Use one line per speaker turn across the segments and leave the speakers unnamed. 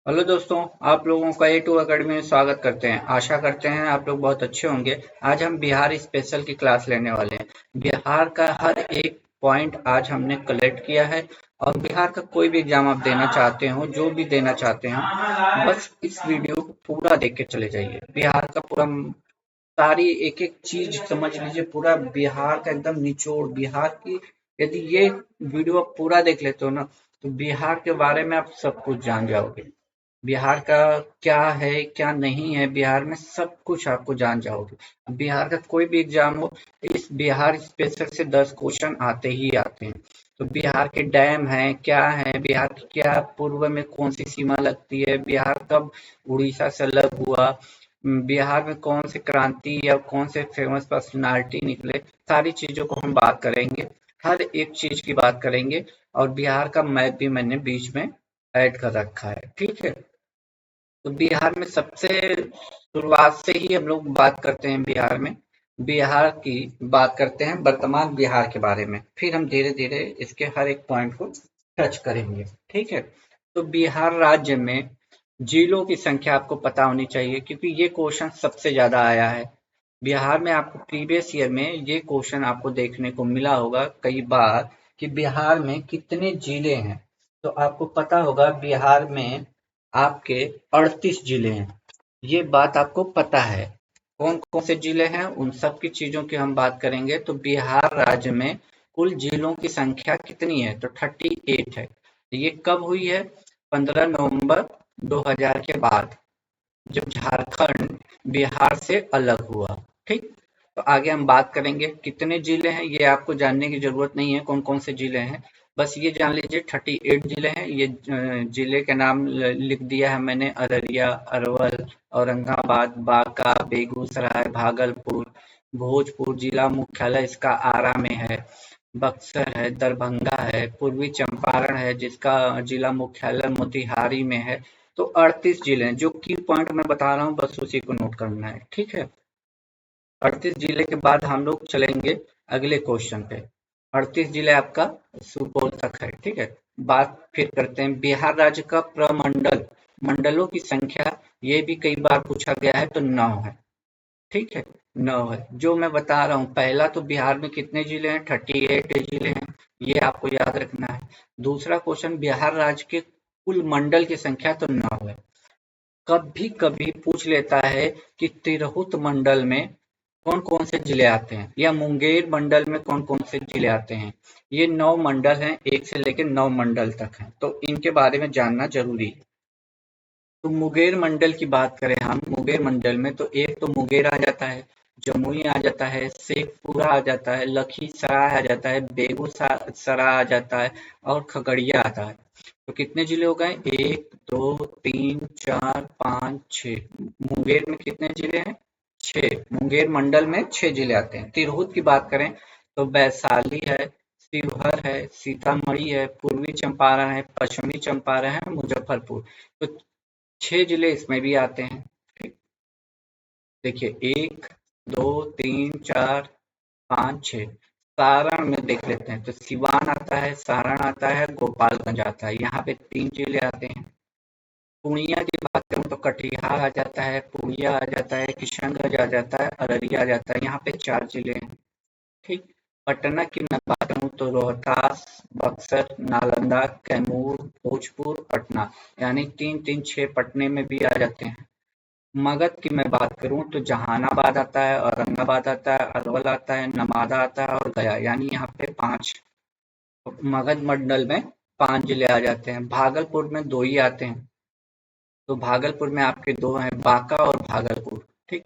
Hello दोस्तों, आप लोगों का A2 अकेडमी में स्वागत करते हैं। आशा करते हैं आप लोग बहुत अच्छे होंगे। आज हम बिहार स्पेशल की क्लास लेने वाले हैं। बिहार का हर एक पॉइंट आज हमने कलेक्ट किया है और बिहार का कोई भी एग्जाम आप देना चाहते हो, जो भी देना चाहते हो, बस इस वीडियो को पूरा देख के चले जाइए। बिहार का पूरा सारी एक एक चीज समझ लीजिए, पूरा बिहार का एकदम निचोड़ बिहार की। यदि ये वीडियो आप पूरा देख लेते हो ना, तो बिहार के बारे में आप सब कुछ जान जाओगे। बिहार का क्या है क्या नहीं है, बिहार में सब कुछ आपको जान जाओगे। बिहार का कोई भी एग्जाम हो, इस बिहार स्पेशल से 10 क्वेश्चन आते ही आते हैं। तो बिहार के डैम है क्या है, बिहार की क्या पूर्व में कौन सी सीमा लगती है, बिहार कब उड़ीसा से अलग हुआ, बिहार में कौन से क्रांति या कौन से फेमस पर्सनालिटी निकले, सारी चीजों को हम बात करेंगे। हर एक चीज की बात करेंगे और बिहार का मैप भी मैंने बीच में ऐड कर रखा है। ठीक है, तो बिहार में सबसे शुरुआत से ही हम लोग बात करते हैं। बिहार में बिहार की बात करते हैं, वर्तमान बिहार के बारे में, फिर हम धीरे धीरे इसके हर एक पॉइंट को टच करेंगे। ठीक है, तो बिहार राज्य में जिलों की संख्या आपको पता होनी चाहिए, क्योंकि ये क्वेश्चन सबसे ज्यादा आया है बिहार में। आपको प्रीवियस ईयर में ये क्वेश्चन आपको देखने को मिला होगा कई बार कि बिहार में कितने जिले हैं। तो आपको पता होगा बिहार में आपके 38 जिले हैं, ये बात आपको पता है। कौन कौन से जिले हैं उन सब की चीजों की हम बात करेंगे। तो बिहार राज्य में कुल जिलों की संख्या कितनी है, तो 38 है। ये कब हुई है? 15 नवंबर 2000 के बाद, जब झारखंड बिहार से अलग हुआ। ठीक, तो आगे हम बात करेंगे कितने जिले हैं, ये आपको जानने की जरूरत नहीं है कौन कौन से जिले हैं। बस ये जान लीजिए 38 जिले हैं। ये जिले के नाम लिख दिया है मैंने: अररिया, अरवल, औरंगाबाद, बांका, बेगूसराय, भागलपुर, भोजपुर। जिला मुख्यालय इसका आरा में है। बक्सर है, दरभंगा है, पूर्वी चंपारण है जिसका जिला मुख्यालय मोतिहारी में है। तो 38 जिले हैं। जो की पॉइंट मैं बता रहा हूँ बस उसी को नोट करना है। ठीक है, 38 जिले के बाद हम लोग चलेंगे अगले क्वेश्चन पे। 38 जिले आपका सुपौल तक है। ठीक है, बात फिर करते हैं बिहार राज्य का प्रमंडल, मंडलों की संख्या। ये भी कई बार पूछा गया है, तो 9 है। ठीक है, 9 है जो मैं बता रहा हूँ। पहला तो बिहार में कितने जिले हैं, 38 जिले हैं, ये आपको याद रखना है। दूसरा क्वेश्चन, बिहार राज्य के कुल मंडल की संख्या, तो 9 है। कभी कभी पूछ लेता है कि तिरहुत मंडल में कौन कौन से जिले आते हैं, या मुंगेर मंडल में कौन कौन से जिले आते हैं। ये 9 मंडल हैं, 1 से लेकर 9 मंडल तक हैं, तो इनके बारे में जानना जरूरी है। तो मुंगेर मंडल की बात करें हम, मुंगेर मंडल में तो एक तो मुंगेर आ जाता है, जमुई आ जाता है, शेखपुरा आ जाता है, लखीसराय आ जाता है, बेगूसराय आ जाता है और खगड़िया आता है। तो कितने जिले हो गए? 1 2 3 4 5 6। मुंगेर में कितने जिले हैं? 6। मुंगेर मंडल में 6 जिले आते हैं। तिरहुत की बात करें तो वैशाली है, शिवहर है, सीतामढ़ी है, पूर्वी चंपारण है, पश्चिमी चंपारण है, मुजफ्फरपुर। तो 6 जिले इसमें भी आते हैं। ठीक, देखिए 1 2 3 4 5 6। सारण में देख लेते हैं तो सिवान आता है, सारण आता है, गोपालगंज आता है, यहाँ पे 3 जिले आते हैं। पूर्णिया की बात करूँ तो कटिहार आ जाता है, पूर्णिया आ जाता है, किशनगंज आ जाता है, अररिया आ जाता है, यहाँ पे 4 जिले हैं। ठीक, पटना की मैं बात करूँ तो रोहतास, बक्सर, नालंदा, कैमूर, भोजपुर, पटना, यानी 3 3 6 पटने में भी आ जाते हैं। मगध की मैं बात करूँ तो जहानाबाद आता है, औरंगाबाद आता है, अरवल आता है, नवादा आता है और गया, यानी यहाँ पे 5। मगध मंडल में 5 जिले आ जाते हैं। भागलपुर में 2 ही आते हैं, तो भागलपुर में आपके 2 हैं, बांका और भागलपुर। ठीक,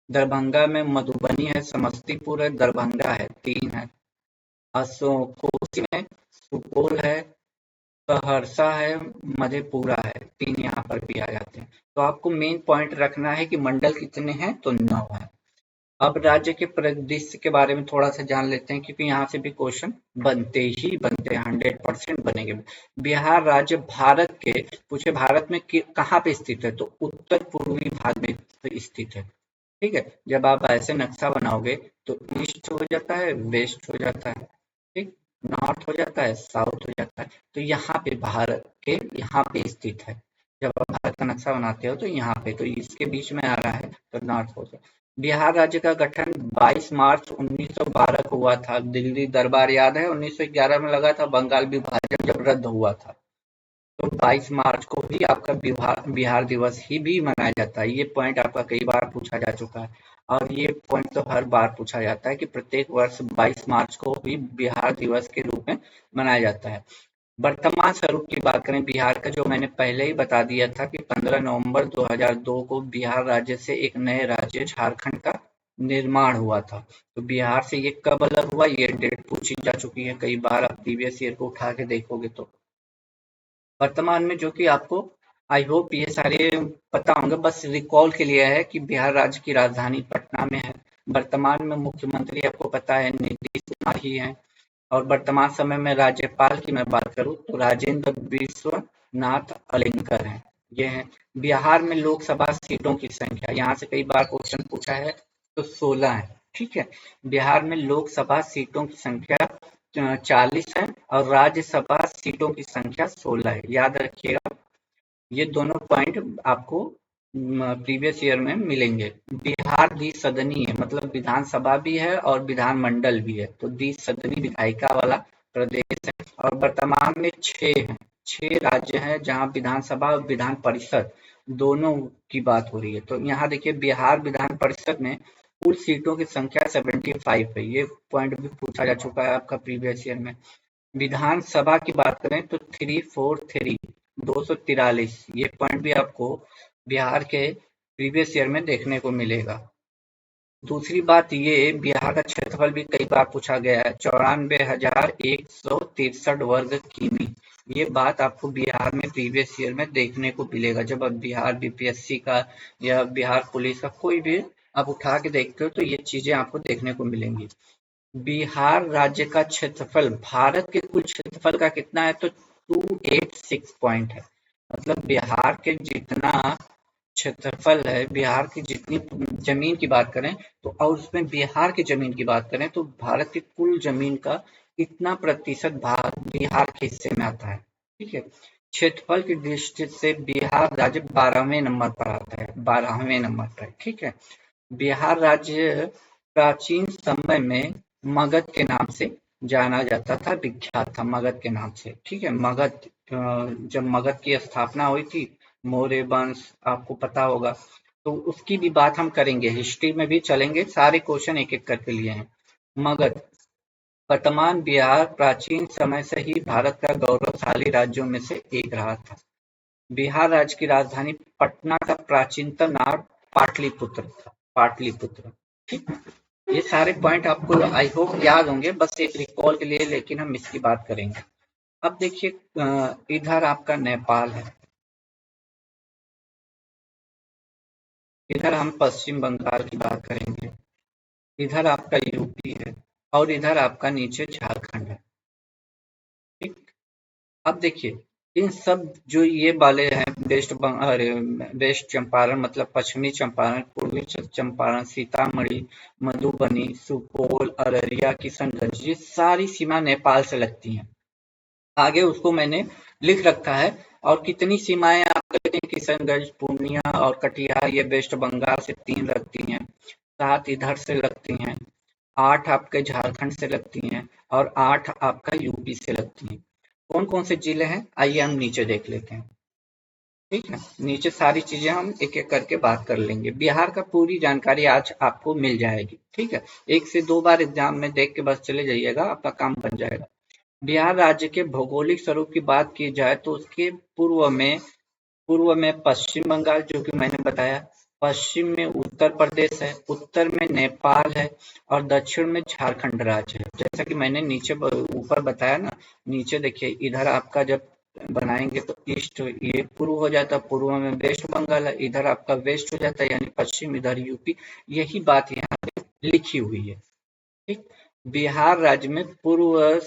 दरभंगा में मधुबनी है, समस्तीपुर है, दरभंगा है, 3 है। कोसी में सुपौल है, सहरसा है, मधेपुरा है, 3 यहाँ पर भी आ जाते हैं। तो आपको मेन पॉइंट रखना है कि मंडल कितने हैं, तो 9 है। अब राज्य के परिदृश्य के बारे में थोड़ा सा जान लेते हैं, क्योंकि यहाँ से भी क्वेश्चन बनते ही बनते हैं, 100% बनेंगे। बिहार राज्य भारत के, पूछे भारत में कहाँ पे स्थित है, तो उत्तर पूर्वी भाग में स्थित है। ठीक है, जब आप ऐसे नक्शा बनाओगे तो ईस्ट हो जाता है, वेस्ट हो जाता है, ठीक, नॉर्थ हो जाता है, साउथ हो जाता है। तो यहाँ पे भारत के यहाँ पे स्थित है। जब आप भारत का नक्शा बनाते हो तो यहाँ पे, तो इसके बीच में आ रहा है, तो नॉर्थ हो जाए। बिहार राज्य का गठन 22 मार्च 1912 को हुआ था। दिल्ली दरबार याद है 1911 में लगा था, बंगाल विभाजन जब रद्द हुआ था, तो 22 मार्च को ही आपका बिहार बिहार दिवस ही भी मनाया जाता है। ये पॉइंट आपका कई बार पूछा जा चुका है, और ये पॉइंट तो हर बार पूछा जाता है कि प्रत्येक वर्ष 22 मार्च को भी बिहार दिवस के रूप में मनाया जाता है। वर्तमान स्वरूप की बात करें बिहार का, जो मैंने पहले ही बता दिया था कि 15 नवंबर 2002 को बिहार राज्य से एक नए राज्य झारखंड का निर्माण हुआ था। तो बिहार से ये कब अलग हुआ, ये डेट पूछी जा चुकी है कई बार, आप प्रीवियस ईयर को उठा के देखोगे तो। वर्तमान में जो कि आपको आई होप ये सारे पता होंगे, बस रिकॉल के लिए है कि बिहार राज्य की राजधानी पटना में है। वर्तमान में मुख्यमंत्री आपको पता है नीतीश कुमार ही है, और वर्तमान समय में राज्यपाल की मैं बात करूं तो राजेंद्र विश्वनाथ अलेंकर हैं, ये हैं। बिहार में लोकसभा सीटों की संख्या, यहाँ से कई बार क्वेश्चन पूछा है, तो 16 है, ठीक है। बिहार में लोकसभा सीटों की संख्या 40 है, और राज्यसभा सीटों की संख्या 16 है, याद रखिएगा। ये दोनों पॉइंट आपको प्रीवियस ईयर में मिलेंगे। बिहार द्विसदनी है, मतलब विधानसभा भी है और विधानमंडल भी है, तो द्विसदनी विधायिका वाला प्रदेश है। और वर्तमान में 6 हैं, 6 राज्य हैं जहां विधानसभा और विधान परिषद दोनों की बात हो रही है। तो यहाँ देखिए बिहार विधान परिषद में कुल सीटों की संख्या 75 है, ये पॉइंट भी पूछा जा चुका है आपका प्रीवियस ईयर में। विधानसभा की बात करें तो 343 243, ये पॉइंट भी आपको बिहार के प्रीवियस ईयर में देखने को मिलेगा। दूसरी बात ये, बिहार का क्षेत्रफल भी कई बार पूछा गया है, 94,163 वर्ग किमी। ये बात आपको बिहार में प्रीवियस ईयर में देखने को मिलेगा, जब आप बिहार बीपीएससी का या बिहार पुलिस का कोई भी आप उठा के देखते हो तो ये चीजें आपको देखने को मिलेंगी। बिहार राज्य का क्षेत्रफल भारत के कुल क्षेत्रफल का कितना है, तो 286 पॉइंट है। मतलब बिहार के जितना क्षेत्रफल है, बिहार की जितनी जमीन की बात करें तो, और उसमें बिहार की जमीन की बात करें तो भारत की कुल जमीन का इतना प्रतिशत भाग बिहार के हिस्से में आता है, ठीक है। क्षेत्रफल की दृष्टि से बिहार राज्य 12वें नंबर पर आता है, 12वें नंबर पर, ठीक है। बिहार राज्य प्राचीन समय में मगध के नाम से जाना जाता था, विख्यात था मगध के नाम से, ठीक है। मगध, जब मगध की स्थापना हुई थी, मौर्य वंश आपको पता होगा, तो उसकी भी बात हम करेंगे, हिस्ट्री में भी चलेंगे, सारे क्वेश्चन एक एक करके लिए हैं। मगध, वर्तमान बिहार प्राचीन समय से ही भारत का गौरवशाली राज्यों में से एक रहा था। बिहार राज्य की राजधानी पटना का प्राचीनतम नाम पाटलिपुत्र था, पाटलिपुत्र, ठीक। ये सारे पॉइंट आपको आई होप याद होंगे, बस एक रिकॉल के लिए, लेकिन हम इसकी बात करेंगे। अब देखिए इधर आपका नेपाल है, इधर हम पश्चिम बंगाल की बात करेंगे, इधर आपका यूपी है, और इधर आपका नीचे झारखंड है, ठीक। अब देखिए इन सब जो ये वाले हैं, वेस्ट चंपारण मतलब पश्चिमी चंपारण, पूर्वी चंपारण, सीतामढ़ी, मधुबनी, सुपौल, अररिया, किशनगंज, ये सारी सीमा नेपाल से लगती हैं। आगे उसको मैंने लिख रखा है, और कितनी सीमाएं आप कहते हैं, किशनगंज, पूर्णिया और कटिहार, ये वेस्ट बंगाल से 3 लगती हैं, 7 इधर से लगती हैं, 8 आपके झारखंड से लगती हैं, और 8 आपका यूपी से लगती हैं। कौन कौन से जिले हैं, आइए हम नीचे देख लेते हैं, ठीक है। नीचे सारी चीजें हम एक एक करके बात कर लेंगे, बिहार का पूरी जानकारी आज आपको मिल जाएगी, ठीक है। 1 से 2 बार एग्जाम में देख के बस चले जाइएगा, आपका काम बन जाएगा। बिहार राज्य के भौगोलिक स्वरूप की बात की जाए तो उसके पूर्व में पश्चिम बंगाल, जो कि मैंने बताया, पश्चिम में उत्तर प्रदेश है, उत्तर में नेपाल है, और दक्षिण में झारखंड राज्य है। जैसा कि मैंने नीचे ऊपर बताया ना, नीचे देखिए इधर आपका जब बनाएंगे तो ईस्ट, ये पूर्व हो जाता, पूर्व में वेस्ट बंगाल है, इधर आपका वेस्ट हो जाता है यानी पश्चिम, इधर यूपी। यही बात यहाँ पे लिखी हुई है, ठीक। बिहार राज्य में पूर्व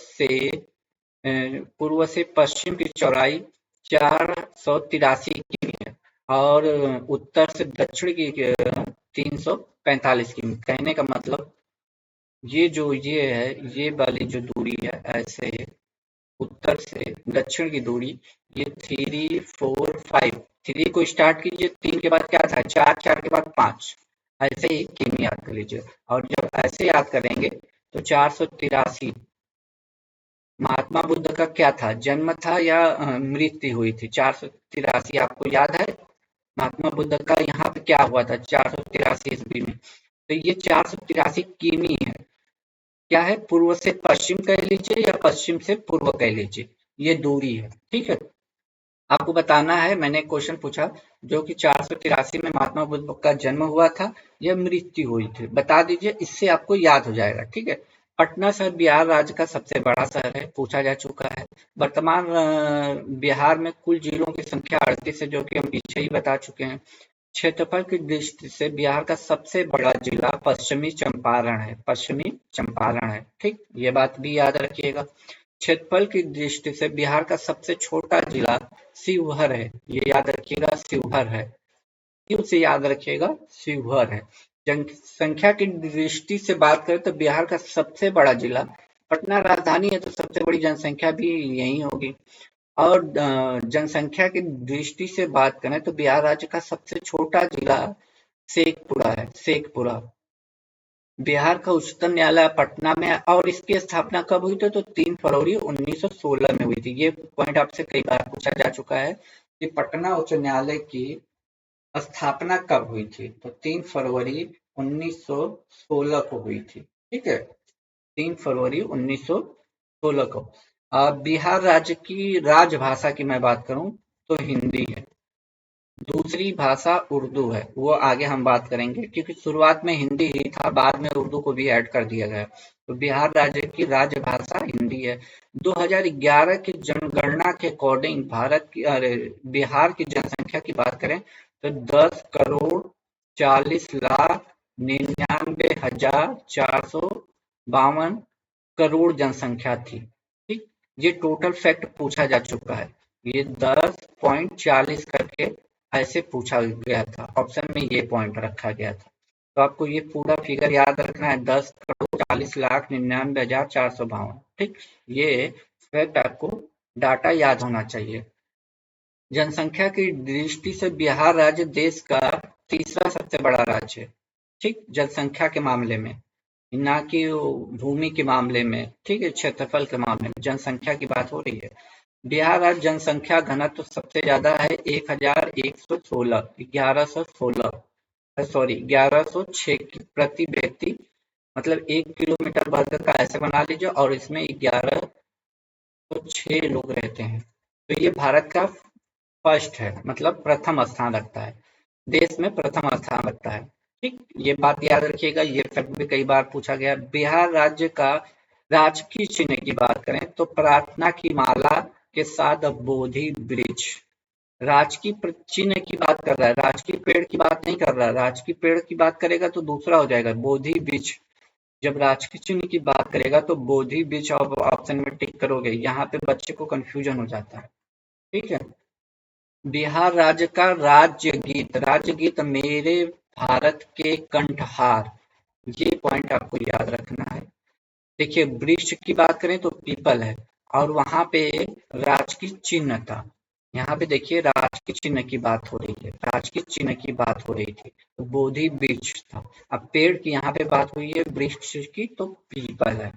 से पश्चिम की चौड़ाई 483 किमी है, और उत्तर से दक्षिण की 345 किमी। कहने का मतलब ये जो ये है, ये वाली जो दूरी है, ऐसे उत्तर से दक्षिण की दूरी, ये 3, 4, 5। 3 को स्टार्ट कीजिए, 3 के बाद क्या था 4, 4 के बाद 5, ऐसे ही किमी याद कर लीजिए। और जब ऐसे याद करेंगे तो 483 महात्मा बुद्ध का क्या था, जन्म था या मृत्यु हुई थी? 483 आपको याद है महात्मा बुद्ध का यहाँ पे क्या हुआ था 483 ईस्वी में? तो ये 483 किमी है। क्या है, पूर्व से पश्चिम कह लीजिए या पश्चिम से पूर्व कह लीजिए, ये दूरी है। ठीक है, आपको बताना है, मैंने एक क्वेश्चन पूछा जो कि 483 में महात्मा बुद्ध का जन्म हुआ था या मृत्यु हुई थी, बता दीजिए, इससे आपको याद हो जाएगा। ठीक है, पटना शहर बिहार राज्य का सबसे बड़ा शहर है, पूछा जा चुका है। वर्तमान बिहार में कुल जिलों की संख्या 38 है, जो कि हम पीछे ही बता चुके हैं। क्षेत्रफल की दृष्टि से बिहार का सबसे बड़ा जिला पश्चिमी चंपारण है, पश्चिमी चंपारण है। ठीक, ये बात भी याद रखिएगा। क्षेत्रफल की दृष्टि से बिहार का सबसे छोटा जिला शिवहर है, ये याद रखिएगा, शिवहर है। क्यों से याद रखिएगा, शिवहर है। जनसंख्या की दृष्टि से बात करें तो बिहार का सबसे बड़ा जिला पटना राजधानी है, तो सबसे बड़ी जनसंख्या भी यही होगी। और जनसंख्या की दृष्टि से बात करें तो बिहार राज्य का सबसे छोटा जिला शेखपुरा है, शेखपुरा। बिहार का उच्चतम न्यायालय पटना में है और इसकी स्थापना कब हुई थी? तो 3 फरवरी 1916 में हुई थी। ये पॉइंट आपसे कई बार पूछा जा चुका है कि पटना उच्च न्यायालय की स्थापना कब हुई थी? तो 3 फरवरी 1916 को हुई थी। ठीक है, 3 फरवरी 1916 को। बिहार राज्य की राजभाषा की मैं बात करूं तो हिंदी है। दूसरी भाषा उर्दू है, वो आगे हम बात करेंगे, क्योंकि शुरुआत में हिंदी ही था, बाद में उर्दू को भी ऐड कर दिया गया। तो बिहार राज्य की राजभाषा हिंदी है। 2011 की जनगणना के अकॉर्डिंग बिहार की जनसंख्या की बात करें तो 10,40,99,452 करोड़ जनसंख्या थी। ठीक, ये टोटल फैक्ट पूछा जा चुका है। ये 10.40 करके ऐसे पूछा गया था, ऑप्शन में ये पॉइंट रखा गया था। तो आपको ये पूरा फिगर याद रखना है, 10,40,99,452। ठीक, ये फैक्ट आपको डाटा याद होना चाहिए। जनसंख्या की दृष्टि से बिहार राज्य देश का तीसरा सबसे बड़ा राज्य है। ठीक, जनसंख्या के मामले में, ना कि भूमि के मामले में। ठीक है, क्षेत्रफल के मामले में जनसंख्या की बात हो रही है। बिहार राज्य जनसंख्या घनत्व सबसे ज्यादा है, 1116, 1116, सॉरी 1106 प्रति व्यक्ति, मतलब 1 किलोमीटर वर्ग का ऐसे बना लीजिए, और इसमें 1106 लोग रहते हैं। तो ये भारत का फर्स्ट है, मतलब प्रथम स्थान रखता है, देश में प्रथम स्थान रखता है। ठीक, ये बात याद रखिएगा, ये फैक्ट भी कई बार पूछा गया। बिहार राज्य का राजकीय चिन्ह की बात करें तो प्रार्थना की माला के साथ बोधि वृक्ष, राजकीय चिन्ह की बात कर रहा है, राजकीय पेड़ की बात नहीं कर रहा है। राजकीय पेड़ की बात करेगा तो दूसरा हो जाएगा बोधि वृक्ष। जब राजकीय चिन्ह की बात करेगा तो बोधि वृक्ष ऑप्शन में टिक करोगे, यहाँ पे बच्चे को कंफ्यूजन हो जाता है। ठीक है, बिहार राज्य का राज्य गीत, राज्य गीत मेरे भारत के कंठहार, ये पॉइंट आपको याद रखना है। देखिए, वृक्ष की बात करें तो पीपल है, और वहां पे राजकीय चिन्ह था। यहाँ पे देखिए राजकीय चिन्ह की बात हो रही है, राजकीय चिन्ह की बात हो रही थी, तो बोधि वृक्ष था। अब पेड़ की यहाँ पे बात हुई है, वृक्ष की, तो पीपल है।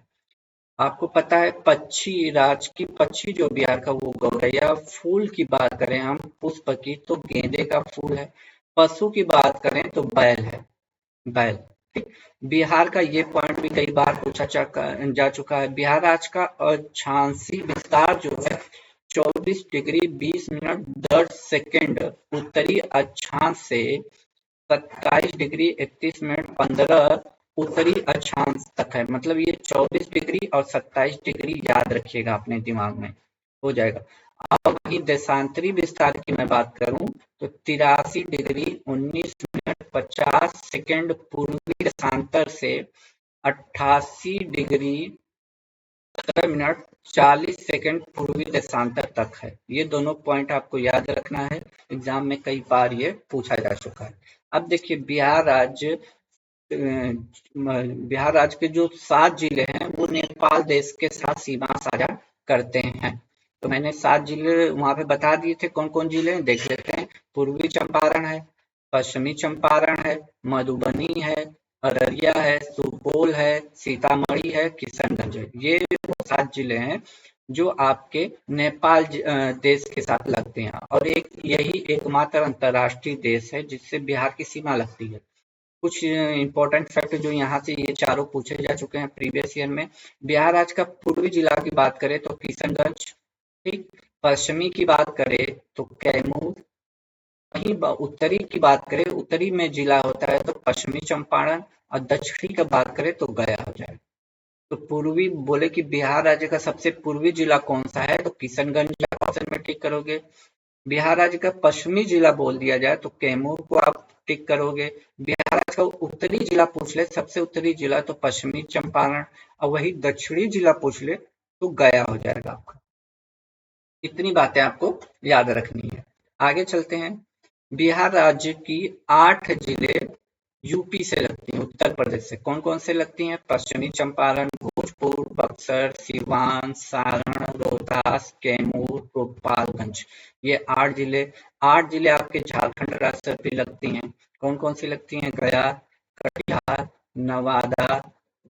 आपको पता है पक्षी, राजकीय पक्षी जो बिहार का वो गौरैया। फूल की बात करें हम, पुष्प की, तो गेंदे का फूल है। पशु की बात करें तो बैल है, बैल। ठीक, बिहार का ये पॉइंट भी कई बार पूछा जा चुका है। बिहार राज्य का अक्षांशीय विस्तार जो है 24 डिग्री 20 मिनट 10 सेकेंड उत्तरी अक्षांश से 27 डिग्री 31 मिनट 15 उत्तरी अक्षांश तक है। मतलब ये 24 डिग्री और 27 डिग्री याद रखिएगा अपने दिमाग में, हो जाएगा। अब वही देशांतरी विस्तार की मैं बात करूं तो 83 डिग्री 19 मिनट 50 सेकेंड पूर्वी देशांतर से 88 डिग्री 17 मिनट 40 सेकेंड पूर्वी देशांतर तक है। ये दोनों पॉइंट आपको याद रखना है, एग्जाम में कई बार ये पूछा जा चुका है। अब देखिए बिहार राज्य के जो 7 जिले हैं वो नेपाल देश के साथ सीमा साझा करते हैं। तो मैंने 7 जिले वहां पे बता दिए थे, कौन कौन जिले हैं देख लेते हैं। पूर्वी चंपारण है, पश्चिमी चंपारण है, मधुबनी है, अररिया है, सुपौल है, सीतामढ़ी है, किशनगंज है। ये 7 जिले हैं जो आपके नेपाल देश के साथ लगते हैं, और यही एकमात्र अंतर्राष्ट्रीय देश है जिससे बिहार की सीमा लगती है। कुछ इंपॉर्टेंट फैक्ट जो यहाँ से ये चारों पूछे जा चुके हैं प्रीवियस ईयर में। बिहार राज्य का पूर्वी जिला की बात करें तो किशनगंज, ठीक। पश्चिमी की बात करें तो कैमूर, वहीं उत्तरी की बात करें, उत्तरी में जिला होता है तो पश्चिमी चंपारण, और दक्षिणी की बात करें तो गया हो जाए। तो पूर्वी बोले कि बिहार राज्य का सबसे पूर्वी जिला कौन सा है, तो किशनगंज ऑप्शन में टिक करोगे। बिहार राज्य का पश्चिमी जिला बोल दिया जाए तो कैमूर को आप टिक करोगे। बिहार राज्य का उत्तरी जिला पूछ ले, सबसे उत्तरी जिला, तो पश्चिमी चंपारण, और वही दक्षिणी जिला पूछ ले तो गया हो जाएगा आपका। इतनी बातें आपको याद रखनी है। आगे चलते हैं। बिहार राज्य की 8 जिले यूपी से लगती हैं, उत्तर प्रदेश से। कौन कौन से लगती हैं? पश्चिमी चंपारण, भोजपुर, बक्सर, सिवान, सारण, रोहतास, कैमूर, गोपालगंज। ये 8 जिले आपके झारखंड राज्य से भी लगती हैं। कौन कौन सी लगती हैं? गया, कटिहार, नवादा,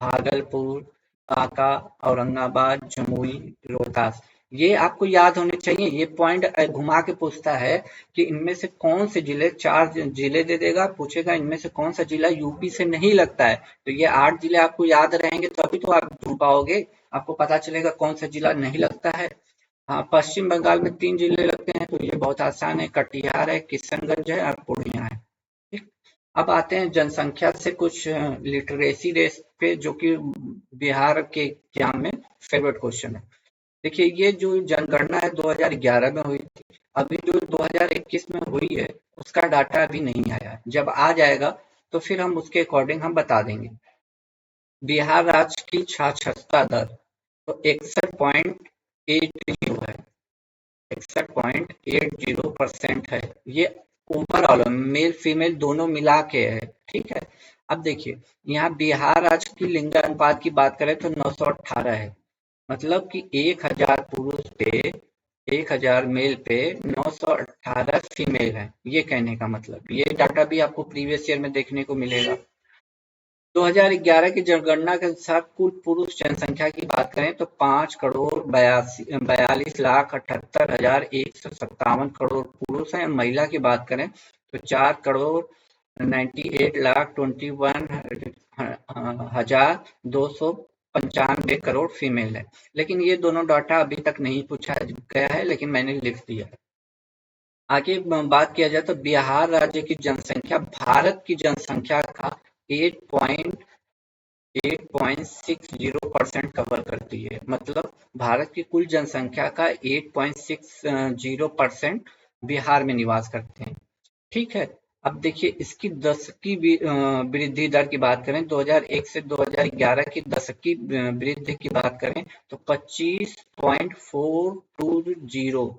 भागलपुर, बांका, औरंगाबाद, जमुई, रोहतास। ये आपको याद होने चाहिए। ये पॉइंट घुमा के पूछता है कि इनमें से कौन से जिले, 4 जिले दे देगा, पूछेगा इनमें से कौन सा जिला यूपी से नहीं लगता है। तो ये 8 जिले आपको याद रहेंगे तभी तो आप ढूंढ पाओगे, आपको पता चलेगा कौन सा जिला नहीं लगता है। हाँ, पश्चिम बंगाल में 3 जिले लगते हैं, तो ये बहुत आसान है, कटिहार है, किशनगंज है और पूर्णिया है। ठीक। अब आते हैं जनसंख्या से कुछ लिटरेसी रेट पे, जो कि बिहार के एग्जाम में फेवरेट क्वेश्चन है। देखिए, ये जो जनगणना है 2011 में हुई थी, अभी जो 2021 में हुई है उसका डाटा अभी नहीं आया है। जब आ जाएगा तो फिर हम उसके अकॉर्डिंग हम बता देंगे। बिहार राज्य की साक्षरता दर तो 61.80 है, 61.80% है। ये ओवरऑल मेल फीमेल दोनों मिला के है, ठीक है। अब देखिए, यहाँ बिहार राज्य की लिंगानुपात की बात करें तो 918 है, मतलब कि 1000 पुरुष पे 1000 मेल पे 918 फीमेल है। ये कहने का मतलब, ये डाटा भी आपको प्रीवियस ईयर में देखने को मिलेगा। 2011 की जनगणना के अनुसार कुल पुरुष जनसंख्या की बात करें तो 5,42,78,157 करोड़ पुरुष हैं। महिला की बात करें तो 4,98,21,295 करोड़ फीमेल है। लेकिन ये दोनों डाटा अभी तक नहीं पूछा गया है, लेकिन मैंने लिख दिया है। आगे बात किया जाए तो बिहार राज्य की जनसंख्या भारत की जनसंख्या का 8.60% कवर करती है, मतलब भारत की कुल जनसंख्या का 8.60% बिहार में निवास करते हैं, ठीक है। अब देखिए, इसकी दशकी वृद्धि दर की बात करें, 2001 से 2011 की दशकी वृद्धि की बात करें तो 25.420,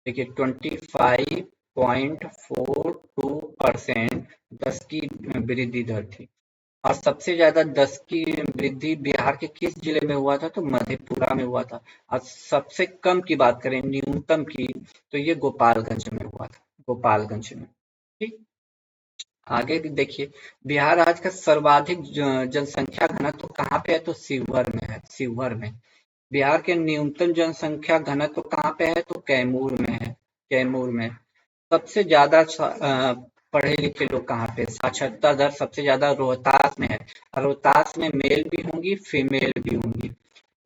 देखिए 25.42% 10 की वृद्धि दर थी। और सबसे ज्यादा 10 की वृद्धि बिहार के किस जिले में हुआ था, तो मधेपुरा में हुआ था। और सबसे कम की बात करें, न्यूनतम की, तो ये गोपालगंज में हुआ था, गोपालगंज में, ठीक। आगे देखिए, बिहार राज्य का सर्वाधिक जनसंख्या घनत्व कहाँ पे है, तो शिवहर में है, शिवहर में। बिहार के न्यूनतम जनसंख्या घनत्व कहाँ पे है, तो कैमूर में है, कैमूर में। सबसे ज्यादा पढ़े लिखे लोग कहाँ पे, साक्षरता दर सबसे ज्यादा रोहतास में है। रोहतास में मेल भी होंगी, फीमेल भी होंगी।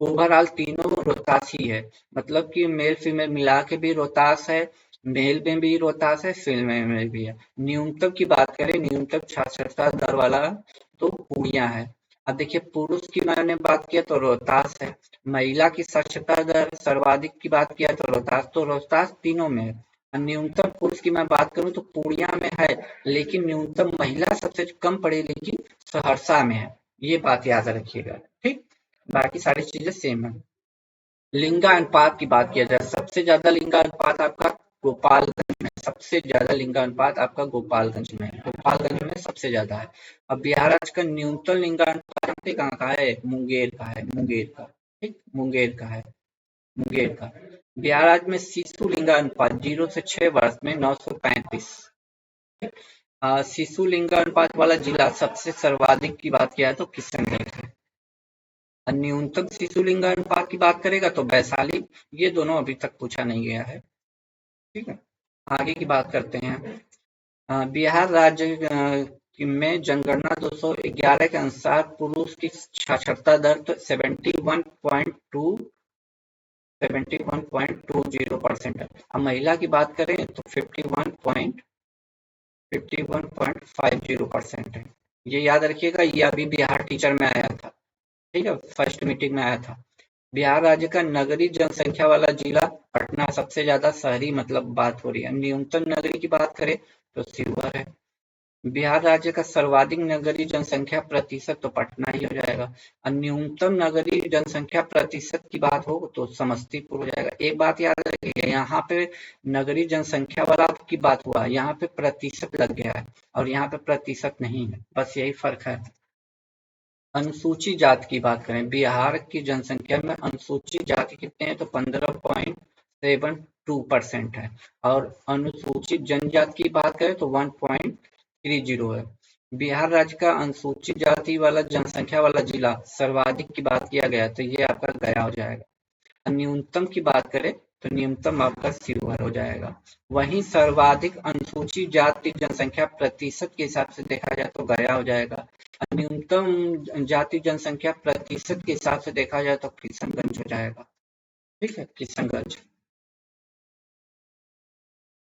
ओवरऑल तीनों रोहतास ही है, मतलब कि मेल फीमेल मिला के भी रोहतास है, मेल में भी रोहतास है, फीमेल में भी है। न्यूनतम की बात करें, न्यूनतम साक्षरता दर वाला तो पूर्णिया है। अब देखिए, पुरुष की मैंने बात किया तो रोहतास है। महिला की साक्षरता दर सर्वाधिक की बात किया तो रोहतास, तो रोहतास तीनों में है। न्यूनतम पुरुष की मैं बात करूं तो पूर्णिया में है, लेकिन न्यूनतम महिला सबसे कम पढ़ी लिखी सहरसा में है। ये बात याद रखिएगा, ठीक। बाकी सारी चीजें सेम है। लिंगानुपात की बात किया जाए, सबसे ज्यादा लिंगानुपात आपका गोपालगंज में, सबसे ज्यादा लिंगानुपात आपका गोपालगंज में है, गोपालगंज में सबसे ज्यादा है। अब बिहार राज्य का न्यूनतम लिंगानुपात कहाँ का है, मुंगेर का है, मुंगेर का, ठीक, मुंगेर का है। मुंगेर का। बिहार राज्य में शिशु लिंगानुपात 0 से 6 वर्ष में 935। शिशु लिंगानुपात वाला जिला सबसे सर्वाधिक की बात किया है तो किशनगंज है। और न्यूनतम शिशु लिंगानुपात की बात करेगा तो वैशाली। ये दोनों अभी तक पूछा नहीं गया है। ठीक है, आगे की बात करते हैं। बिहार राज्य में जनगणना 211 के अनुसार पुरुष की साक्षरता दर तो 71.20% है। अब महिला की बात करें तो 51.50% है। ये याद रखिएगा, ये अभी बिहार टीचर में आया था। ठीक है, फर्स्ट मीटिंग में आया था। बिहार राज्य का नगरीय जनसंख्या वाला जिला पटना सबसे ज्यादा शहरी मतलब बात हो रही है। न्यूनतम नगरी की बात करें तो शिवहर है। बिहार राज्य का सर्वाधिक नगरीय जनसंख्या प्रतिशत तो पटना ही हो जाएगा। और न्यूनतम नगरीय जनसंख्या प्रतिशत की बात हो तो समस्तीपुर हो जाएगा। एक बात याद रखिएगा, यहाँ पे नगरीय जनसंख्या वाला की बात हुआ, यहाँ पे प्रतिशत लग गया है और यहाँ पे प्रतिशत नहीं है, बस यही फर्क है। अनुसूचित जाति की बात करें, बिहार की जनसंख्या में अनुसूचित जाति कितने हैं तो 15.72% है। और अनुसूचित जनजाति की बात करें तो 1.30 है। बिहार राज्य का अनुसूचित जाति वाला जनसंख्या वाला जिला सर्वाधिक की बात किया गया तो ये आपका गया हो जाएगा। न्यूनतम की बात करें तो न्यूनतम आपका शिवहर हो जाएगा। वहीं सर्वाधिक अनुसूचित जाति जनसंख्या प्रतिशत के हिसाब से देखा जाए तो गया हो जाएगा। न्यूनतम जाति जनसंख्या प्रतिशत के हिसाब से देखा जाए तो किशनगंज हो जाएगा। ठीक है, किशनगंज।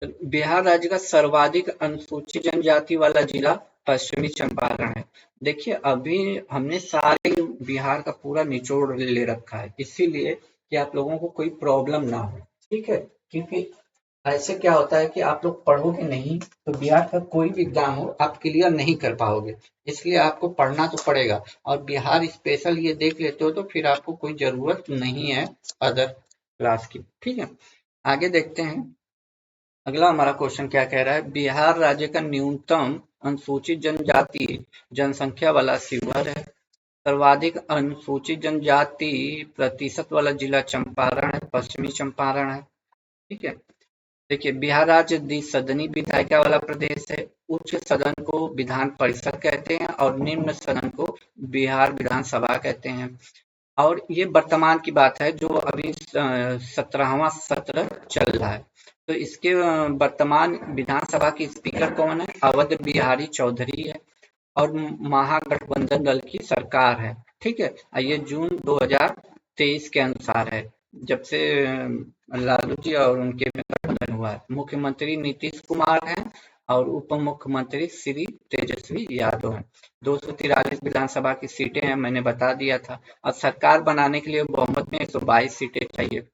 बिहार राज्य का सर्वाधिक अनुसूचित जनजाति वाला जिला पश्चिमी चंपारण है। देखिए, अभी हमने सारे बिहार का पूरा निचोड़ ले रखा है, इसीलिए कि आप लोगों को कोई प्रॉब्लम ना हो। ठीक है, क्योंकि ऐसे क्या होता है कि आप लोग पढ़ोगे नहीं तो बिहार का कोई भी एग्जाम हो आप क्लियर नहीं कर पाओगे। इसलिए आपको पढ़ना तो पड़ेगा, और बिहार स्पेशल ये देख लेते हो तो फिर आपको कोई जरूरत नहीं है अदर क्लास की। ठीक है, आगे देखते हैं। अगला हमारा क्वेश्चन क्या कह रहा है, बिहार राज्य का न्यूनतम अनुसूचित जनजाति जनसंख्या वाला शिवहर है। सर्वाधिक अनुसूचित जनजाति प्रतिशत वाला जिला चंपारण है, पश्चिमी चंपारण है। ठीक है, देखिए, बिहार राज्य द्विसदनी विधायिका वाला प्रदेश है। उच्च सदन को विधान परिषद कहते हैं और निम्न सदन को बिहार विधानसभा कहते हैं। और ये वर्तमान की बात है जो अभी 17वां सत्र चल रहा है। तो इसके वर्तमान विधानसभा की स्पीकर कौन है, अवध बिहारी चौधरी है और महागठबंधन दल की सरकार है। ठीक है, ये जून 2023 के अनुसार है, जब से लालू जी और उनके गठबंधन हुआ है। मुख्यमंत्री नीतीश कुमार हैं और उप मुख्यमंत्री श्री तेजस्वी यादव हैं। 243 विधानसभा की सीटें हैं, मैंने बता दिया था। और सरकार बनाने के लिए बहुमत में 122 सीटें चाहिए।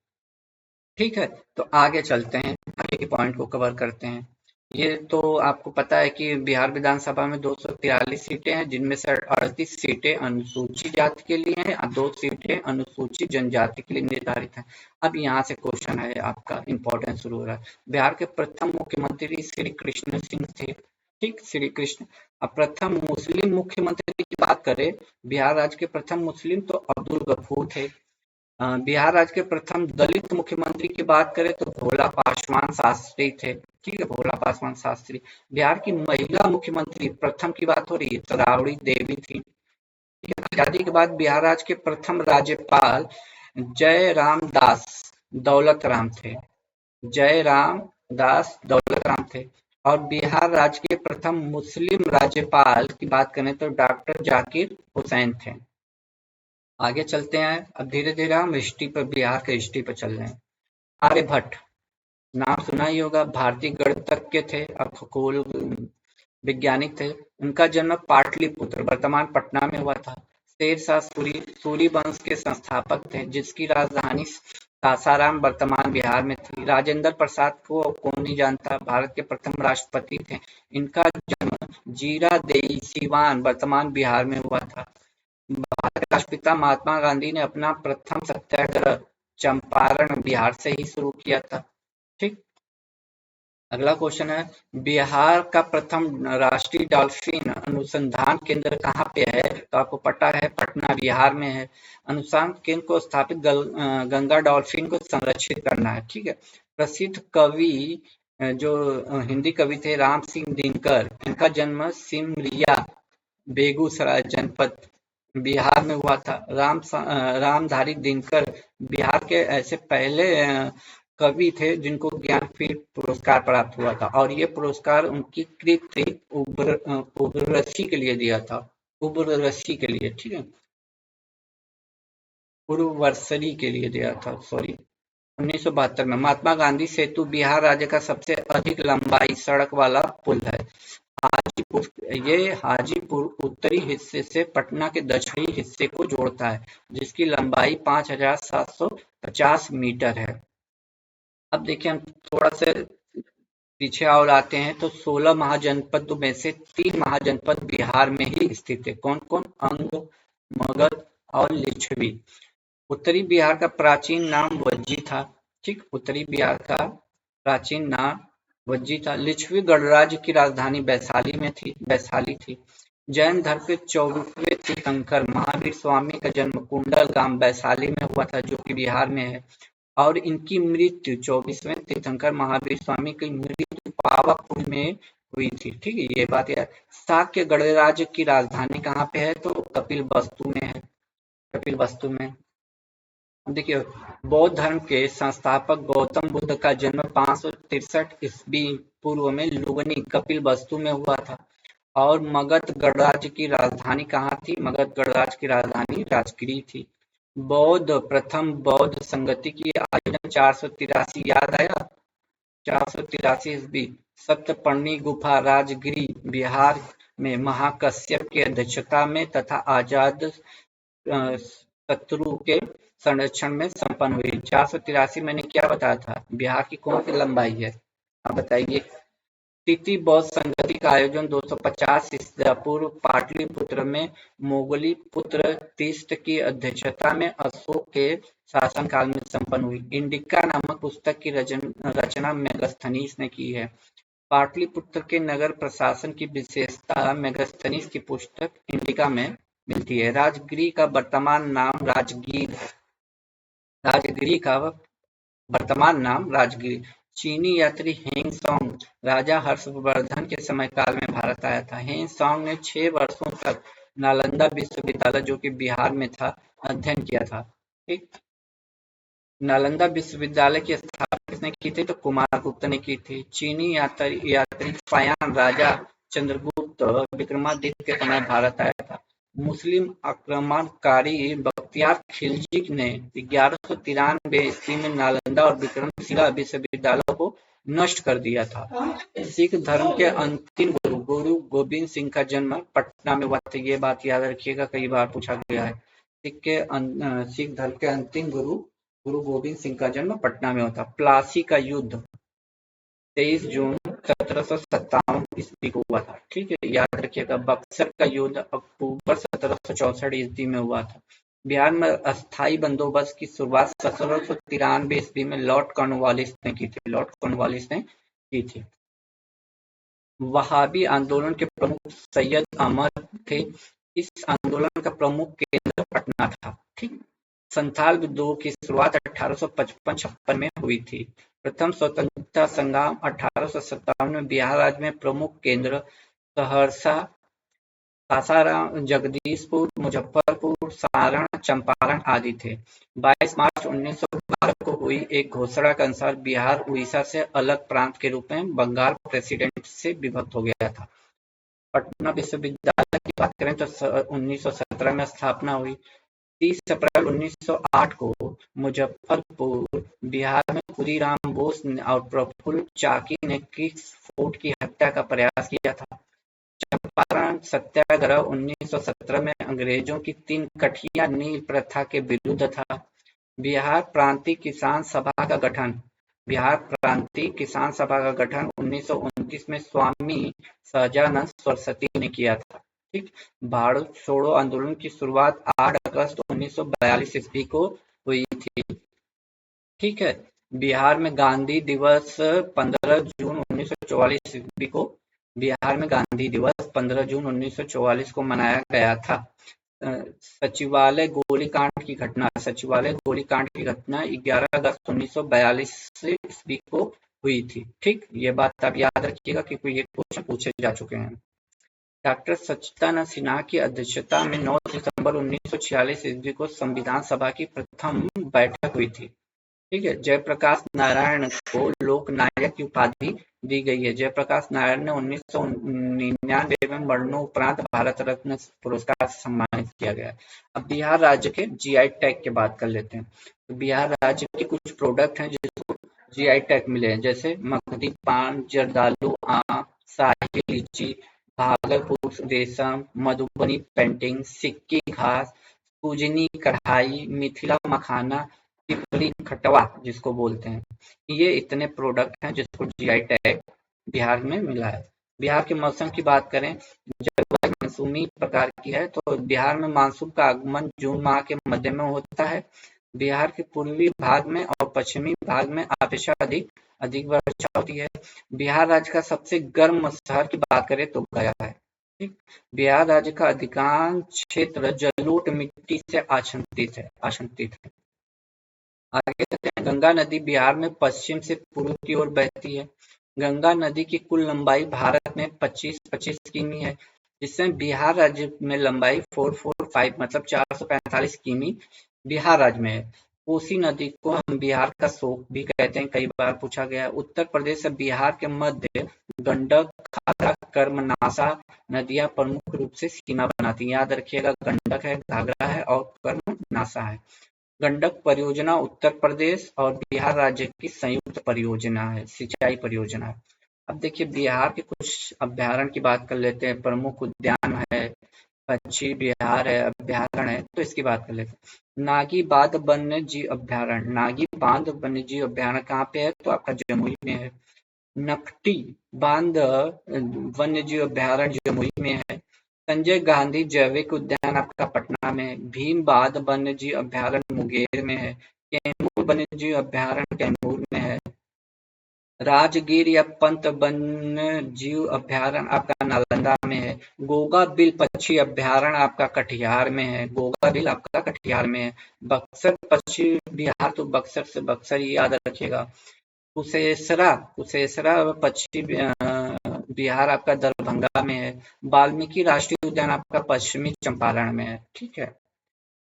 ठीक है, तो आगे चलते हैं, आगे के पॉइंट को कवर करते हैं। ये तो आपको पता है कि बिहार विधानसभा में 243 सीटें हैं, जिनमें से 38 सीटें अनुसूचित जाति के लिए हैं और 2 सीटें अनुसूचित जनजाति के लिए निर्धारित हैं। अब यहाँ से क्वेश्चन है आपका इम्पोर्टेंस शुरू हो रहा है। बिहार के प्रथम मुख्यमंत्री श्री कृष्ण सिंह थे। ठीक, श्री कृष्ण। अब प्रथम मुस्लिम मुख्यमंत्री की बात करें, बिहार राज्य के प्रथम मुस्लिम तो अब्दुल गफूर थे। बिहार राज्य के प्रथम दलित मुख्यमंत्री की बात करें तो भोला पासवान शास्त्री थे। ठीक है, भोला पासवान शास्त्री। बिहार की महिला मुख्यमंत्री प्रथम की बात हो रही है तो राबड़ी देवी थी। ठीक है, आजादी के बाद बिहार राज्य के प्रथम राज्यपाल जयराम दास दौलत राम थे। जयराम दास दौलत राम थे। और बिहार राज्य के प्रथम मुस्लिम राज्यपाल की बात करें तो डॉक्टर जाकिर हुसैन थे। आगे चलते हैं, अब धीरे धीरे हम हिस्ट्री पर, बिहार के हिस्ट्री पर चल रहे हैं। आर्यभट्ट नाम सुना ही होगा, भारतीय गणितज्ञ थे और खगोल वैज्ञानिक थे। उनका जन्म पाटलिपुत्र वर्तमान पटना में हुआ था। शेरशाह सूरी वंश के संस्थापक थे, जिसकी राजधानी सासाराम वर्तमान बिहार में थी। राजेंद्र प्रसाद को कौन नहीं जानता, भारत के प्रथम राष्ट्रपति थे। इनका जन्म जीरादेई सीवान वर्तमान बिहार में हुआ था। भारत के राष्ट्रपिता महात्मा गांधी ने अपना प्रथम सत्याग्रह चंपारण बिहार से ही शुरू किया था। ठीक, अगला क्वेश्चन है, बिहार का प्रथम राष्ट्रीय डॉल्फिन अनुसंधान केंद्र कहाँ पे है? तो आपको पता है पटना बिहार में है। अनुसंधान केंद्र को स्थापित गंगा डॉल्फिन को संरक्षित करना है। ठीक है। प्रसिद्ध कवि जो हिंदी कवि थे राम सिंह दिनकर, इनका जन्म सिमरिया बेगूसराय जनपद बिहार में हुआ था। रामधारी दिनकर बिहार के ऐसे पहले कवि थे जिनको ज्ञानपीठ पुरस्कार प्राप्त हुआ था, और ये पुरस्कार उनकी कृति उर्वशी के लिए दिया था। उर्वशी के लिए, ठीक है, उर्वशी के लिए दिया था, सॉरी। 1972 में महात्मा गांधी सेतु बिहार राज्य का सबसे अधिक लंबाई सड़क वाला पुल है। हाजीपुर, ये हाजीपुर उत्तरी हिस्से से पटना के दक्षिणी हिस्से को जोड़ता है, जिसकी लंबाई 5,750 मीटर है। अब देखिए हम थोड़ा से पीछे और आते हैं तो 16 महाजनपदों में से 3 महाजनपद बिहार में ही स्थित है। कौन कौन? अंग, मगध और लिच्छवी। उत्तरी बिहार का प्राचीन नाम वज्जी था। ठीक, उत्तरी बिहार का प्राचीन नाम वज्जी था। लिच्छवी गणराज्य की राजधानी वैशाली थी। जैन धर्म के 24वें तीर्थंकर महावीर स्वामी का जन्म कुंडल गांव वैशाली में हुआ था, जो कि बिहार में है। और इनकी मृत्यु 24वें तीर्थंकर महावीर स्वामी की मृत्यु पावापुर में हुई थी। ठीक है, ये बात यार। शाक्य गणराज्य की राजधानी कहाँ पे है? तो कपिलवस्तु में है। कपिलवस्तु में। देखिए, बौद्ध धर्म के संस्थापक गौतम बुद्ध का जन्म 563 ईस्वी पूर्व में लुबनी कपिलवस्तु में हुआ था। और मगध गणराज्य की राजधानी कहाँ थी? मगध गणराज्य की राजधानी राजगिरी थी। प्रथम बौद्ध संगति की आयोजन 483, याद आया? 483 ईस्वी सप्तपर्णी गुफा राजगिरी बिहार में महाकश्यप की अध्यक्षता में तथा आजाद शत्रु के संरक्षण में संपन्न हुई। 483 मैंने क्या बताया था? बिहार की कौन सी लंबाई है? आप बताइए। तृतीय बौद्ध संगति का आयोजन 250 ईसा पूर्व पाटलिपुत्र में मोगली पुत्र तीस्त की अध्यक्षता में अशोक के शासनकाल में संपन्न हुई। इंडिका नामक पुस्तक की रचना मेगास्थनीज ने की है। पाटलिपुत्र के नगर प्रशासन की विशेषता मेगास्थनीज की पुस्तक इंडिका में मिलती है। राजगिरी का वर्तमान नाम राजगीर है। राजगिरी का वर्तमान नाम राजगिरी। चीनी यात्री हेंग सॉन्ग राजा हर्षवर्धन के समय काल में भारत आया था। हेंग सॉन्ग ने 6 वर्षों तक नालंदा विश्वविद्यालय, जो कि बिहार में था, अध्ययन किया था। ठीक, नालंदा विश्वविद्यालय की स्थापना किसने की थी? तो कुमारगुप्त ने की थी। चीनी यात्री फायान राजा चंद्रगुप्त विक्रमादित्य के समय भारत आया था। मुस्लिम आक्रमणकारी बख्तियार खिलजी ने 1193 ईस्वी में नालंदा और विक्रमशिला विश्वविद्यालय को नष्ट कर दिया था। सिख धर्म के अंतिम गुरु गोविंद सिंह का जन्म पटना में हुआ था। ये बात याद रखिएगा, कई बार पूछा गया है। सिख धर्म के अंतिम गुरु गोविंद सिंह का जन्म पटना में होता। प्लासी का युद्ध 23 जून 1757 ईस्वी को हुआ था। ठीक है, याद रखिएगा। बक्सर का युद्ध अक्टूबर 1764 ईस्वी में हुआ था। बिहार में अस्थायी बंदोबस्त की शुरुआत 1793 ईस्वी में लॉर्ड कॉर्नवालिस ने की थी। लॉर्ड कॉर्नवालिस ने की थी। वहाबी आंदोलन के प्रमुख सैयद अहमद थे। इस आंदोलन का प्रमुख केंद्र पटना था। ठीक, संथाल विद्रोह की शुरुआत 1855-56 में हुई थी। प्रथम स्वतंत्रता संग्राम 1857 में बिहार राज्य में प्रमुख केंद्र सहरसा, सासाराम, जगदीशपुर, मुजफ्फरपुर, सारण, चंपारण आदि थे। 22 मार्च 1912 को हुई एक घोषणा के अनुसार बिहार उड़ीसा से अलग प्रांत के रूप में बंगाल प्रेसिडेंट से विभक्त हो गया था। पटना विश्वविद्यालय की बात करें तो 1917 में स्थापना हुई। 30 अप्रैल 1908 को मुजफ्फरपुर बिहार में खुदीराम बोस और प्रफुल्ल चाकी ने किंग्स फोर्ट की हत्या का प्रयास किया था। चंपारण सत्याग्रह 1917 में अंग्रेजों की 3 कठिया नील प्रथा के विरुद्ध था। बिहार प्रांतीय किसान सभा का गठन बिहार प्रांतीय किसान सभा का गठन 1929 में स्वामी सहजानंद सरस्वती ने किया था। ठीक, भारत छोड़ो आंदोलन की शुरुआत 8 अगस्त 1942 ईस्वी को हुई थी। ठीक है, बिहार में गांधी दिवस 15 जून 1944 ईस्वी को बिहार में गांधी दिवस 15 जून 1944 को मनाया गया था। सचिवालय गोलीकांड की घटना 11 अगस्त 1942 ईस्वी को हुई थी। ठीक, ये बात आप याद रखिएगा क्योंकि ये क्वेश्चन पूछे जा चुके हैं। डॉक्टर सच्चिदानंद सिन्हा की अध्यक्षता में 9 दिसंबर 1946 ईस्वी को संविधान सभा की प्रथम बैठक हुई थी। ठीक है, जयप्रकाश नारायण को लोकनायक की उपाधि दी गई है। जयप्रकाश नारायण ने 1999 में मरणोपरांत भारत रत्न पुरस्कार से सम्मानित किया गया है। अब बिहार राज्य के जीआई टैग की बात कर लेते हैं। तो बिहार राज्य के कुछ प्रोडक्ट हैं जिसको जीआई टैग मिले हैं, जैसे मगधी पान, जर्दालू आम, शाही लीची, भागलपुर रेशम, मधुबनी पेंटिंग, सिक्की घास, पूजनी कढ़ाई, मिथिला मखाना, पिपली खटवा जिसको बोलते हैं, ये इतने प्रोडक्ट हैं जिसको जीआई टैग बिहार में मिला है। बिहार के मौसम की बात करें, जलवायु मानसूनी प्रकार की है। तो बिहार में मानसून का आगमन जून माह के मध्य में होता है। बिहार के पूर्वी भाग में और पश्चिमी भाग में अपेक्षा अधिक वर्षा होती है। बिहार राज्य का सबसे गर्म शहर की बात करें तो गया है। ठीक, बिहार राज्य का अधिकांश क्षेत्र जलोढ़ मिट्टी से आच्छादित है। आगे चलते हैं। गंगा नदी बिहार में पश्चिम से पूर्व की ओर बहती है। गंगा नदी की कुल लंबाई भारत में 25 किमी है, जिसमें बिहार राज्य में लंबाई 445 मतलब 445 किमी बिहार राज्य में है। कोसी नदी को हम बिहार का शोक भी कहते हैं, कई बार पूछा गया। उत्तर प्रदेश से बिहार के मध्य गंडक, घाघरा, कर्मनाशा नदियां प्रमुख रूप से सीमा बनाती हैं। याद रखिएगा, गंडक है, घाघरा है और कर्मनाशा है। गंडक परियोजना उत्तर प्रदेश और बिहार राज्य की संयुक्त परियोजना है, सिंचाई परियोजना है। अब देखिए बिहार के कुछ अभ्यारण्य की बात कर लेते हैं। प्रमुख उद्यान है, पक्षी विहार है, अभ्यारण्य है, तो इसकी बात कर लेते हैं। नागी बांध वन्य जीव अभ्यारण्य, नागी बांध वन्य जीव अभ्यारण्य कहाँ पे है? तो आपका जमुई में है। नकटी बांध वन्य जीव अभ्यारण्य जमुई में है। संजय गांधी जैविक उद्यान आपका पटना में है। भीम बांध वन्य जीव अभ्यारण्य मुंगेर में है। कैमूर वन्य जीव अभ्यारण्य कैमूर में है। राजगीर या पंत वन्य जीव अभ्यारण्य आपका नालंदा में है। गोगा बिल पक्षी अभ्यारण्य आपका कटिहार में है। गोगा बिल आपका कटिहार में है। बक्सर पक्षी विहार, तो बक्सर से बक्सर ही याद रखिएगा। कुशेसरा पश्चिमी बिहार आपका दरभंगा में है। वाल्मीकि राष्ट्रीय उद्यान आपका पश्चिमी चंपारण में है। ठीक है,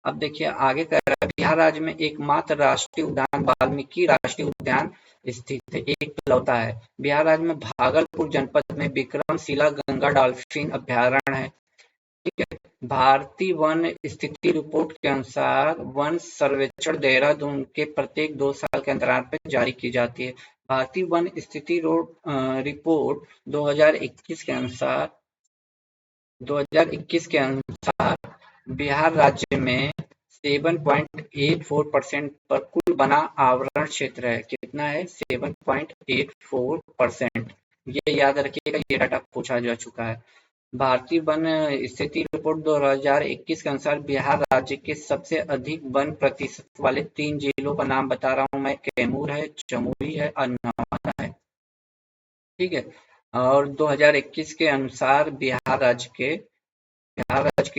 अब देखिए आगे कह रहा है बिहार राज्य में एकमात्र राष्ट्रीय उद्यान वाल्मीकि राष्ट्रीय उद्यान स्थित है, एकलौता है। बिहार राज्य में भागलपुर जनपद में विक्रमशिला गंगा डॉल्फिन अभ्यारण्य है। ठीक है, भारतीय वन स्थिति रिपोर्ट के अनुसार वन सर्वेक्षण देहरादून के प्रत्येक 2 साल के अंतराल पर जारी की जाती है। भारतीय वन स्थिति रिपोर्ट 2021 के अनुसार बिहार राज्य में 7.84% पर कुल वना आवरण क्षेत्र है। कितना है? 7.84%। ये याद रखिएगा, ये डाटा पूछा जा चुका है। भारतीय वन स्थिति रिपोर्ट 2021 के अनुसार बिहार राज्य के सबसे अधिक वन प्रतिशत वाले 3 जिलों का नाम बता रहा हूं मैं। कैमूर है, जमुई है और नवादा है। ठीक है, और 2021 के अनुसार बिहार राज्य के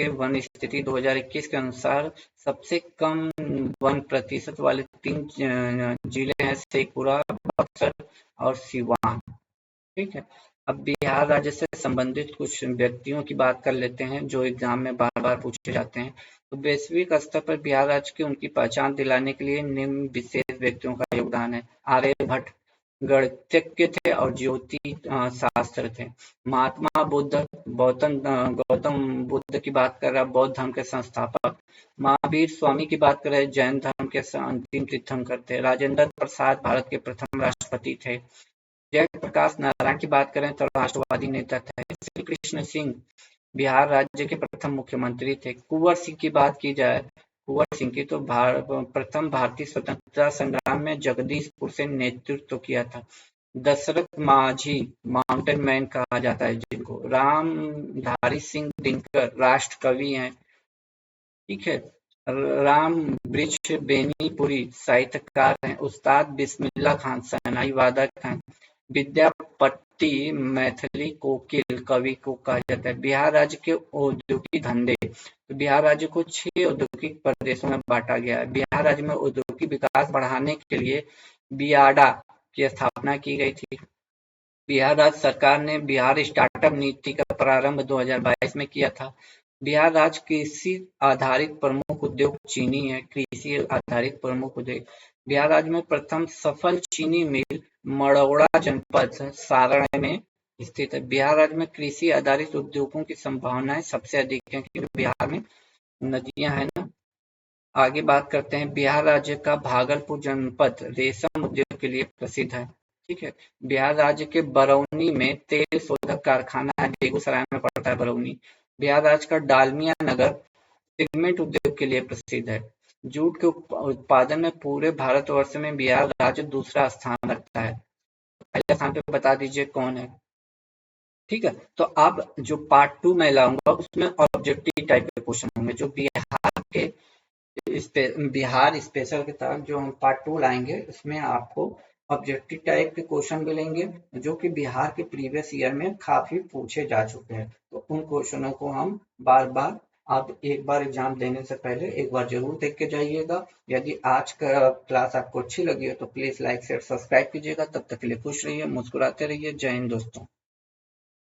वन स्थिति 2021 के अनुसार सबसे कम वन प्रतिशत वाले 3 जिले हैं, शेखपुरा, बक्सर और सिवान। ठीक है, अब बिहार राज्य से संबंधित कुछ व्यक्तियों की बात कर लेते हैं जो एग्जाम में बार बार पूछे जाते हैं। तो वैश्विक स्तर पर बिहार राज्य की उनकी पहचान दिलाने के लिए निम्न विशेष व्यक्तियों का योगदान है। आर्यभट्ट गणितज्ञ थे और ज्योति शास्त्र थे। महात्मा बुद्ध गौतम बुद्ध की बात कर रहा है, बौद्ध धर्म के संस्थापक। महावीर स्वामी की बात कर रहे हैं, जैन धर्म के अंतिम तीर्थंकर थे। राजेंद्र प्रसाद भारत के प्रथम राष्ट्रपति थे। जयप्रकाश नारायण की बात करें तो राष्ट्रवादी नेता थे। श्री कृष्ण सिंह बिहार राज्य के प्रथम मुख्यमंत्री थे। कुंवर सिंह की बात की जाए, कुंवर सिंह की तो प्रथम भारतीय स्वतंत्रता संग्राम में जगदीशपुर से नेतृत्व किया था। दशरथ माझी माउंटेन मैन कहा जाता है जिनको। रामधारी सिंह दिनकर राष्ट्र कवि हैं। ठीक है, राम वृक्ष बेनीपुरी साहित्यकार हैं। उस्ताद बिस्मिल्लाह खान शहनाई वादक हैं। विद्यापति मैथिली कोकिल कवि को कहा जाता है। बिहार राज्य के औद्योगिक धंधे, तो बिहार राज्य को 6 औद्योगिक प्रदेशों में बांटा गया है। बिहार राज्य में औद्योगिक विकास बढ़ाने के लिए बियाडा की स्थापना की गई थी। बिहार राज्य सरकार ने बिहार स्टार्टअप नीति का प्रारंभ 2022 में किया था। बिहार राज्य कृषि आधारित प्रमुख उद्योग चीनी है। कृषि आधारित प्रमुख उद्योग बिहार राज्य में प्रथम सफल चीनी मिल मड़ौड़ा जनपद सारण में स्थित है। बिहार राज्य में कृषि आधारित उद्योगों की संभावनाएं सबसे अधिक है क्योंकि बिहार में नदियां हैं ना। आगे बात करते हैं। बिहार राज्य का भागलपुर जनपद रेशम उद्योग के लिए प्रसिद्ध है। ठीक है। बिहार राज्य के बरौनी में तेल शोधक कारखाना है। बेगूसराय में पड़ता है बरौनी। बिहार राज्य का डालमिया नगर सीमेंट उद्योग के लिए प्रसिद्ध है। जूट के उत्पादन में पूरे भारतवर्ष में बिहार राज्य दूसरा स्थान रखता है। पहले स्थान पे बता दीजिए कौन है। ठीक है। तो अब जो पार्ट 2 मैं लाऊंगा उसमें ऑब्जेक्टिव टाइप के क्वेश्चन होंगे जो बिहार स्पेशल के तहत जो हम पार्ट 2 लाएंगे उसमें आपको ऑब्जेक्टिव टाइप के क्वेश्चन मिलेंगे जो कि बिहार के प्रीवियस ईयर में काफी पूछे जा चुके हैं। तो उन क्वेश्चनों को हम बार बार आप एक बार एग्जाम देने से पहले एक बार जरूर देख के जाइएगा। यदि आज का क्लास आपको अच्छी लगी हो तो प्लीज लाइक शेयर सब्सक्राइब कीजिएगा। तब तक के लिए खुश रहिए, मुस्कुराते रहिए। जय हिंद दोस्तों।